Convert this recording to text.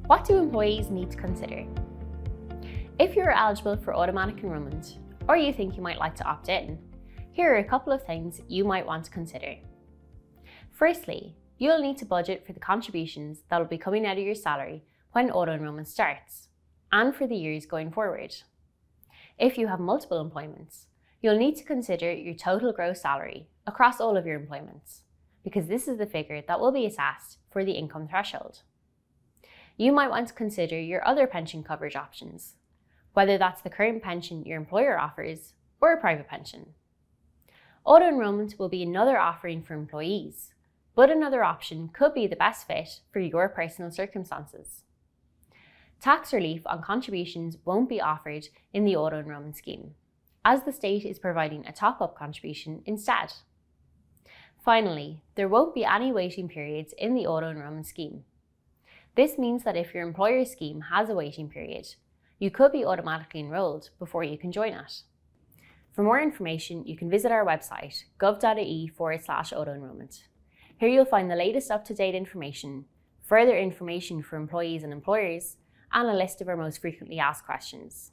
What do employees need to consider? If you're eligible for automatic enrolment, or you think you might like to opt in, here are a couple of things you might want to consider. Firstly, you'll need to budget for the contributions that will be coming out of your salary when auto-enrollment starts, and for the years going forward. If you have multiple employments, you'll need to consider your total gross salary across all of your employments, because this is the figure that will be assessed for the income threshold. You might want to consider your other pension coverage options, whether that's the current pension your employer offers or a private pension. Auto-enrollment will be another offering for employees, but another option could be the best fit for your personal circumstances. Tax relief on contributions won't be offered in the auto-enrollment scheme, as the state is providing a top-up contribution instead. Finally, there won't be any waiting periods in the auto-enrollment scheme. This means that if your employer's scheme has a waiting period, you could be automatically enrolled before you can join it. For more information, you can visit our website, gov.ie/auto-enrollment. Here you'll find the latest up-to-date information, further information for employees and employers, and a list of our most frequently asked questions.